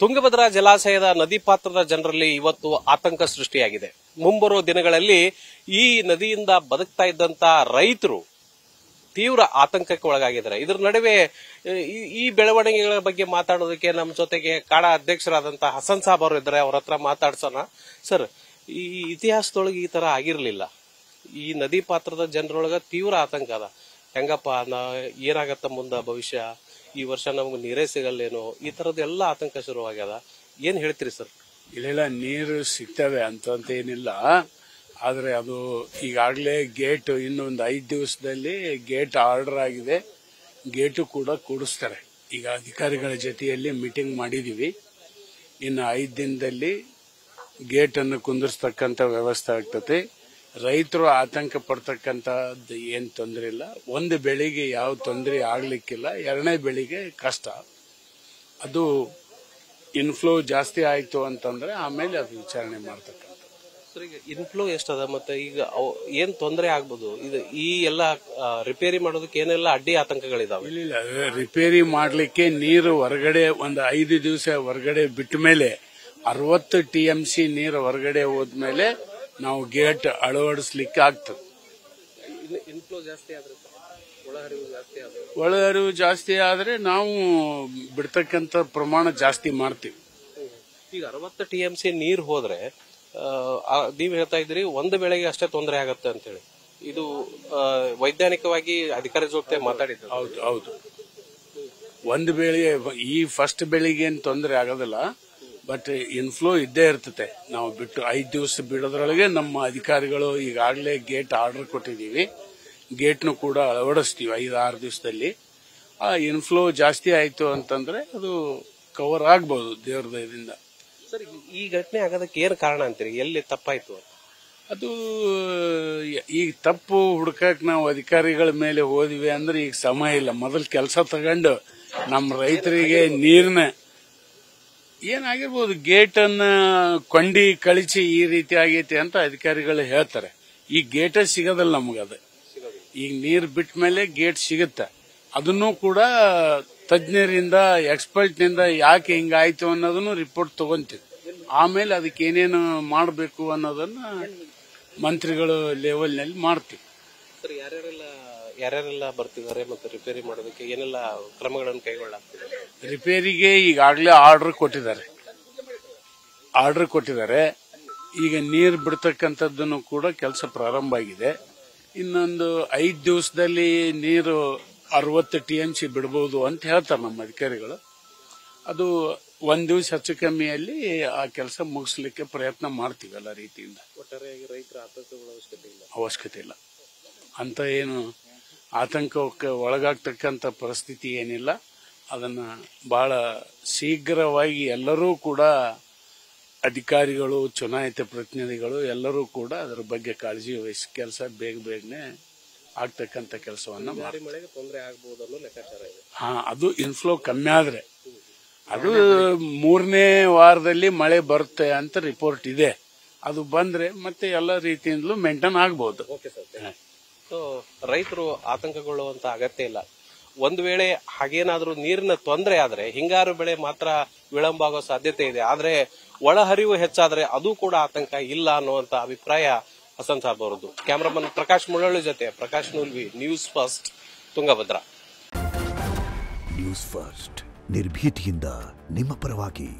ತುಂಗಭದ್ರಾ ಜಲಾಶಯದ ನದಿ ಪಾತ್ರದ ಜನರಲ್ಲಿ ಇವತ್ತು ಆತಂಕ ಸೃಷ್ಟಿಯಾಗಿದೆ. ಮುಂಬರುವ ದಿನಗಳಲ್ಲಿ ಈ ನದಿಯಿಂದ ಬದುಕ್ತಾ ಇದ್ದಂತ ರೈತರು ತೀವ್ರ ಆತಂಕಕ್ಕೆ ಒಳಗಾಗಿದ್ದಾರೆ. ಇದರ ನಡುವೆ ಈ ಬೆಳವಣಿಗೆಗಳ ಬಗ್ಗೆ ಮಾತಾಡೋದಕ್ಕೆ ನಮ್ಮ ಜೊತೆಗೆ ಕಾಡಾ ಅಧ್ಯಕ್ಷರಾದಂತಹ ಹಸನ್ ಸಾಬ್ ಅವರು ಇದ್ದಾರೆ. ಅವ್ರ ಹತ್ರ ಮಾತಾಡ್ಸೋಣ. ಸರ್, ಈ ಇತಿಹಾಸದೊಳಗೆ ಈ ತರ ಆಗಿರ್ಲಿಲ್ಲ. ಈ ನದಿ ಪಾತ್ರದ ಜನರೊಳಗ ತೀವ್ರ ಆತಂಕ ಅದ. ಹೆಂಗಪ್ಪ ಏನಾಗತ್ತ ಮುಂದ ಭವಿಷ್ಯ, ಈ ವರ್ಷ ನಮ್ಗೆ ನೀರೇ ಸಿಗಲ್ಲೇನೋ, ಈ ತರದೆಲ್ಲ ಆತಂಕ ಶುರುವಾಗ್ಯದ. ಏನ್ ಹೇಳ್ತೀರಿ ಸರ್? ಇಲ್ಲ, ನೀರು ಸಿಗ್ತವೆ ಅಂತ ಏನಿಲ್ಲ. ಆದ್ರೆ ಅದು ಈಗಾಗಲೇ ಗೇಟ್ ಇನ್ನೊಂದು 5 ದಿವಸದಲ್ಲಿ ಗೇಟ್ ಆರ್ಡರ್ ಆಗಿದೆ. ಗೇಟು ಕೂಡ ಕೂಡಿಸ್ತಾರೆ. ಈಗ ಅಧಿಕಾರಿಗಳ ಜೊತೆಯಲ್ಲಿ ಮೀಟಿಂಗ್ ಮಾಡಿದೀವಿ. ಇನ್ನು 5 ದಿನದಲ್ಲಿ ಗೇಟ್ ಅನ್ನು ಕುಂದಿರ್ತಕ್ಕಂಥ ವ್ಯವಸ್ಥೆ ಆಗ್ತದೆ. ರೈತರು ಆತಂಕ ಪಡ್ತಕ್ಕಂಥದ್ದು ಏನ್ ತೊಂದರೆ ಇಲ್ಲ. ಒಂದು ಬೆಳೆಗೆ ಯಾವ ತೊಂದರೆ ಆಗ್ಲಿಕ್ಕಿಲ್ಲ. 2ನೇ ಬೆಳೆಗೆ ಕಷ್ಟ. ಅದು ಇನ್ಫ್ಲೋ ಜಾಸ್ತಿ ಆಯ್ತು ಅಂತಂದ್ರೆ ಆಮೇಲೆ ಅದು ವಿಚಾರಣೆ ಮಾಡ್ತಕ್ಕಂಥ. ಈಗ ಇನ್ಫ್ಲೋ ಎಷ್ಟದ, ಮತ್ತೆ ಈಗ ಏನ್ ತೊಂದರೆ ಆಗ್ಬೋದು? ಇದು ಈ ಎಲ್ಲ ರಿಪೇರಿ ಮಾಡೋದಕ್ಕೆ ಏನೆಲ್ಲ ಅಡ್ಡಿ ಆತಂಕಗಳಿದಾವೆ? ಇಲ್ಲ, ರಿಪೇರಿ ಮಾಡ್ಲಿಕ್ಕೆ ನೀರು ಹೊರಗಡೆ ಒಂದು 5 ದಿವಸ ಹೊರಗಡೆ ಬಿಟ್ಟ ಮೇಲೆ 60 TMC ನೀರು ಹೊರಗಡೆ ಹೋದ್ಮೇಲೆ ನಾವು ಗೇಟ್ ಅಳವಡಿಸ್ಲಿಕ್ಕೆ ಆಗ್ತದೆ. ಇನ್ಫ್ಲೋ ಜಾಸ್ತಿ ಆದ್ರೆ, ಒಳಹರಿವು ಜಾಸ್ತಿ ಆದ್ರೆ ನಾವು ಬಿಡ್ತಕ್ಕಂಥ ಪ್ರಮಾಣ ಜಾಸ್ತಿ ಮಾಡ್ತೀವಿ. ಈಗ 60 TMC ನೀರು ಹೋದ್ರೆ ನೀವ್ ಹೇಳ್ತಾ ಇದ್ರಿ ಒಂದು ಬೆಳೆಗೆ ಅಷ್ಟೇ ತೊಂದರೆ ಆಗತ್ತೆ ಅಂತ ಹೇಳಿ. ಇದು ವೈಜ್ಞಾನಿಕವಾಗಿ ಅಧಿಕಾರಿ ಜೊತೆ ಮಾತಾಡಿದ್ರು. ಹೌದು. ಒಂದು ಬೆಳೆ ಈ ಫಸ್ಟ್ ಬೆಳೆಗೆ ಏನ್ ತೊಂದರೆ ಆಗೋದಿಲ್ಲ. ಬಟ್ ಇನ್ಫ್ಲೋ ಇದ್ದೇ ಇರ್ತದೆ. ನಾವು ಬಿಟ್ಟು 5 ದಿವಸ ಬಿಡೋದ್ರೊಳಗೆ ನಮ್ಮ ಅಧಿಕಾರಿಗಳು ಈಗಾಗಲೇ ಗೇಟ್ ಆರ್ಡರ್ ಕೊಟ್ಟಿದ್ದೀವಿ. ಗೇಟ್ನು ಕೂಡ ಅಳವಡಿಸ್ತೀವಿ 5-6 ದಿವಸದಲ್ಲಿ. ಆ ಇನ್ಫ್ಲೋ ಜಾಸ್ತಿ ಆಯ್ತು ಅಂತಂದ್ರೆ ಅದು ಕವರ್ ಆಗ್ಬಹುದು ದೇವ್ರ ದಯದಿಂದ. ಸರ್, ಈ ಘಟನೆ ಆಗೋದಕ್ಕೆ ಏನ್ ಕಾರಣ ಅಂತೀರಿ? ಎಲ್ಲಿ ತಪ್ಪಾಯ್ತು? ಅದು ಈಗ ತಪ್ಪು ಹುಡ್ಕಕ್ ನಾವು ಅಧಿಕಾರಿಗಳ ಮೇಲೆ ಹೋದಿವಿ ಅಂದ್ರೆ ಈಗ ಸಮಯ ಇಲ್ಲ. ಮೊದಲು ಕೆಲಸ ತಗೊಂಡು ನಮ್ಮ ರೈತರಿಗೆ ನೀರಿನ ಏನಾಗಿರ್ಬೋದು, ಗೇಟ್ ಅನ್ನ ಕೊಂಡಿ ಕಳಿಸಿ ಈ ರೀತಿ ಆಗೈತಿ ಅಂತ ಅಧಿಕಾರಿಗಳು ಹೇಳ್ತಾರೆ. ಈ ಗೇಟೇ ಸಿಗೋದಲ್ಲ ನಮಗದು. ಈಗ ನೀರು ಬಿಟ್ಟ ಮೇಲೆ ಗೇಟ್ ಸಿಗುತ್ತೆ. ಅದನ್ನು ಕೂಡ ತಜ್ಞರಿಂದ ಎಕ್ಸ್ಪರ್ಟ್ ನಿಂದ ಯಾಕೆ ಹಿಂಗಾಯ್ತು ಅನ್ನೋದನ್ನು ರಿಪೋರ್ಟ್ ತಗೊಂತೀವಿ. ಆಮೇಲೆ ಅದಕ್ಕೆ ಏನೇನು ಮಾಡಬೇಕು ಅನ್ನೋದನ್ನ ಮಂತ್ರಿಗಳು ಲೆವೆಲ್ ನಲ್ಲಿ ಮಾಡ್ತೀವಿ. ಸರ್, ಯಾರ್ಯಾರೆಲ್ಲ ಬರ್ತಿದ್ದಾರೆ ಮತ್ತೆ ರಿಪೇರಿ ಮಾಡೋದಕ್ಕೆ ಏನೆಲ್ಲ ಕ್ರಮಗಳನ್ನು ಕೈಗೊಳ್ಳಲಾಗ್ತಿದೆ? ರಿಪೇರಿಗೆ ಈಗಾಗಲೇ ಆರ್ಡರ್ ಕೊಟ್ಟಿದ್ದಾರೆ. ಈಗ ನೀರು ಬಿಡ್ತಕ್ಕಂಥದ್ದನ್ನು ಕೂಡ ಕೆಲಸ ಪ್ರಾರಂಭ ಆಗಿದೆ. ಇನ್ನೊಂದು 5 ದಿವಸದಲ್ಲಿ ನೀರು 60 TMC ಬಿಡಬಹುದು ಅಂತ ಹೇಳ್ತಾರೆ ನಮ್ಮ ಅಧಿಕಾರಿಗಳು. ಅದು 1 ದಿವಸ ಹೆಚ್ಚು ಕಮ್ಮಿಯಲ್ಲಿ ಆ ಕೆಲಸ ಮುಗಿಸ್ಲಿಕ್ಕೆ ಪ್ರಯತ್ನ ಮಾಡ್ತೀವಿ ಎಲ್ಲ ರೀತಿಯಿಂದ. ಒಟ್ಟಾರೆಯಾಗಿ ರೈತರ ಆತಂಕಗಳ ಅವಶ್ಯಕತೆ ಇಲ್ಲ ಅಂತ ಏನು ಆತಂಕಕ್ಕೆ ಒಳಗಾಗ್ತಕ್ಕಂಥ ಪರಿಸ್ಥಿತಿ ಏನಿಲ್ಲ. ಅದನ್ನ ಬಹಳ ಶೀಘ್ರವಾಗಿ ಎಲ್ಲರೂ ಕೂಡ ಅಧಿಕಾರಿಗಳು, ಚುನಾಯಿತ ಪ್ರತಿನಿಧಿಗಳು ಎಲ್ಲರೂ ಕೂಡ ಅದರ ಬಗ್ಗೆ ಕಾಳಜಿ ವಹಿಸಿ ಕೆಲಸ ಬೇಗನೆ ಆಗ್ತಕ್ಕಂಥ ಕೆಲಸವನ್ನ ಮಳೆಗೆ ತೊಂದರೆ ಆಗಬಹುದು ಅನ್ನೋ ಲೆಕ್ಕಾಚಾರ ಇದೆ. ಅದು ಇನ್ಫ್ಲೋ ಕಮ್ಮಿ ಆದ್ರೆ ಅದು 3ನೇ ವಾರದಲ್ಲಿ ಮಳೆ ಬರುತ್ತೆ ಅಂತ ರಿಪೋರ್ಟ್ ಇದೆ. ಅದು ಬಂದ್ರೆ ಮತ್ತೆ ಎಲ್ಲ ರೀತಿಯಿಂದಲೂ ಮೇಂಟೈನ್ ಆಗಬಹುದು. ರೈತರು ಆತಂಕಗೊಳ್ಳುವಂತ ಅಗತ್ಯ ಇಲ್ಲ. ಒಂದು ವೇಳೆ ಹಾಗೇನಾದ್ರೂ ನೀರಿನ ತೊಂದರೆ ಆದ್ರೆ ಹಿಂಗಾರು ಬೆಳೆ ಮಾತ್ರ ವಿಳಂಬ ಆಗೋ ಸಾಧ್ಯತೆ ಇದೆ. ಆದ್ರೆ ಒಳಹರಿವು ಹೆಚ್ಚಾದ್ರೆ ಅದು ಕೂಡ ಆತಂಕ ಇಲ್ಲ ಅನ್ನುವಂತ ಅಭಿಪ್ರಾಯ ಹಸನ್ ಸಾಬ್ ಅವರದ್ದು. ಕ್ಯಾಮರಾಮನ್ ಪ್ರಕಾಶ್ ಮುಳ್ಳಳ್ಳಿ ಜೊತೆ Prakash Noolvi, news first, Tungabhadra. News first, ನಿರ್ಭೀತಿಯಿಂದ ನಿಮ್ಮ ಪರವಾಗಿ.